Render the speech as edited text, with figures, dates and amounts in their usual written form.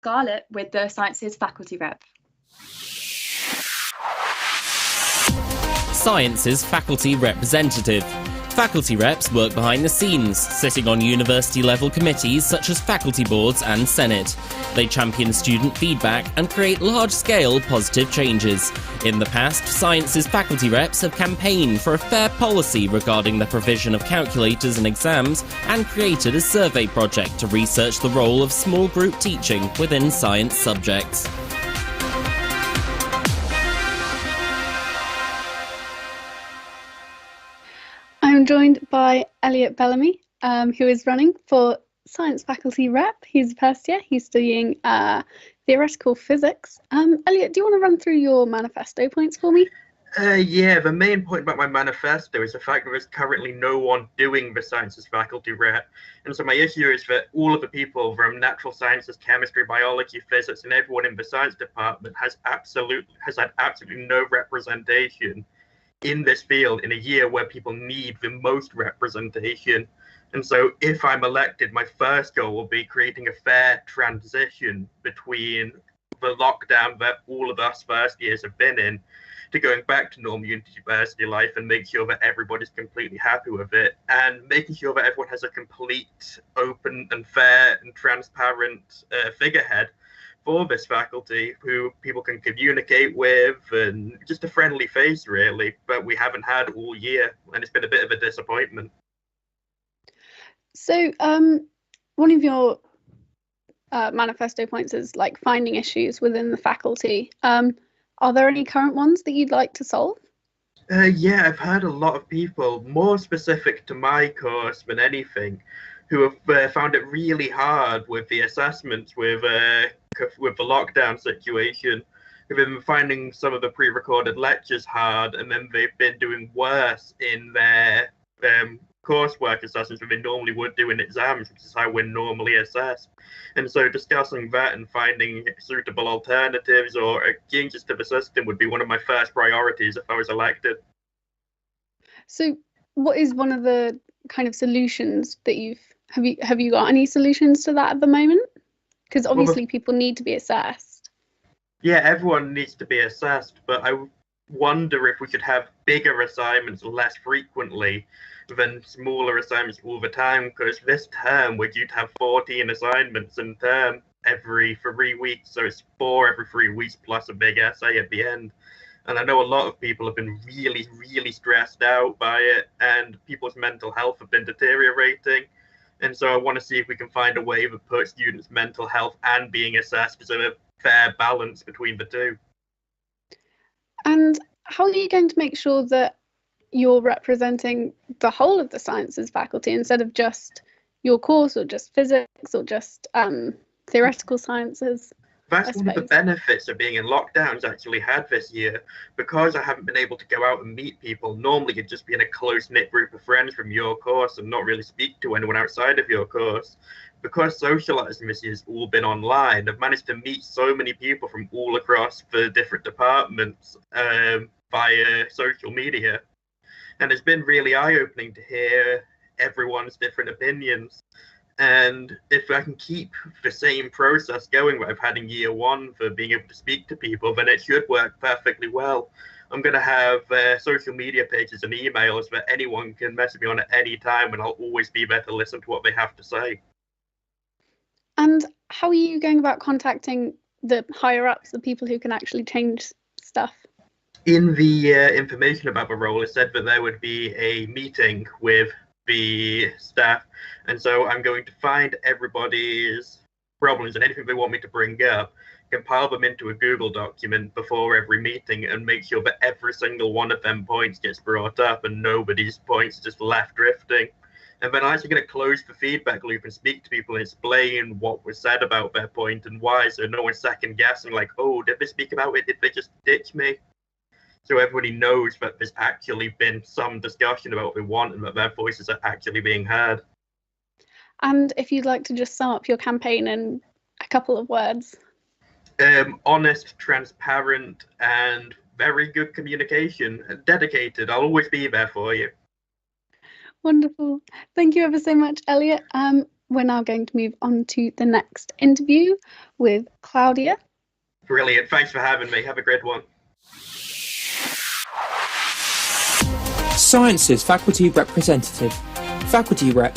Scarlet with the Sciences faculty rep. Sciences faculty representative. Faculty reps work behind the scenes, sitting on university-level committees such as faculty boards and Senate. They champion student feedback and create large-scale positive changes. In the past, Sciences faculty reps have campaigned for a fair policy regarding the provision of calculators and exams and created a survey project to research the role of small group teaching within science subjects. I'm joined by Elliott Bellamy, who is running for Science Faculty Rep. He's a first year. He's studying theoretical physics. Elliott, do you want to run through your manifesto points for me? Yeah, the main point about my manifesto is the fact that there's currently no one doing the Sciences Faculty Rep. And so my issue is that all of the people from natural sciences, chemistry, biology, physics, and everyone in the science department has had absolutely no representation in this field in a year where people need the most representation. And so if I'm elected, my first goal will be creating a fair transition between the lockdown that all of us first years have been in to going back to normal university life, and make sure that everybody's completely happy with it, and making sure that everyone has a complete, open and fair and transparent figurehead for this faculty who people can communicate with, and just a friendly face really, but we haven't had all year, and it's been a bit of a disappointment. So one of your manifesto points is like finding issues within the faculty. Are there any current ones that you'd like to solve? Yeah, I've heard a lot of people, more specific to my course than anything, who have found it really hard with the assessments, with the lockdown situation. They've been finding some of the pre-recorded lectures hard, and then they've been doing worse in their coursework assessments than they normally would do in exams, which is how we're normally assessed. And so discussing that and finding suitable alternatives or changes to the system would be one of my first priorities if I was elected. So what is one of the kind of solutions that have you got any solutions to that at the moment? Because obviously people need to be assessed. Yeah, everyone needs to be assessed, but I wonder if we could have bigger assignments less frequently than smaller assignments all the time, because this term we're due to have 14 assignments in term every 3 weeks, so it's 4 every 3 weeks plus a big essay at the end. And I know a lot of people have been really stressed out by it, and people's mental health have been deteriorating. And so I want to see if we can find a way that puts students' mental health and being assessed as a fair balance between the two. And how are you going to make sure that you're representing the whole of the sciences faculty instead of just your course or just physics or just theoretical sciences? That's one of the benefits of being in lockdowns actually had this year, because I haven't been able to go out and meet people. Normally you'd just be in a close-knit group of friends from your course and not really speak to anyone outside of your course. Because socializing this year has all been online, I've managed to meet so many people from all across the different departments via social media. And it's been really eye-opening to hear everyone's different opinions. And if I can keep the same process going that I've had in year one for being able to speak to people, then it should work perfectly well. I'm going to have social media pages and emails that anyone can message me on at any time, and I'll always be there to listen to what they have to say. And how are you going about contacting the higher ups, the people who can actually change stuff? In the information about the role, it said that there would be a meeting with the staff, and so I'm going to find everybody's problems and anything they want me to bring up, compile them into a Google document before every meeting, and make sure that every single one of them points gets brought up and nobody's points just left drifting. And then I'm actually going to close the feedback loop and speak to people and explain what was said about their point and why, so no one's second guessing like, oh, did they speak about it? Did they just ditch me? So everybody knows that there's actually been some discussion about what they want and that their voices are actually being heard. And if you'd like to just sum up your campaign in a couple of words. Honest, transparent, and very good communication. Dedicated. I'll always be there for you. Wonderful. Thank you ever so much, Elliott. we're now going to move on to the next interview with Claudia. Brilliant. Thanks for having me. Have a great one. Sciences Faculty Representative. Faculty reps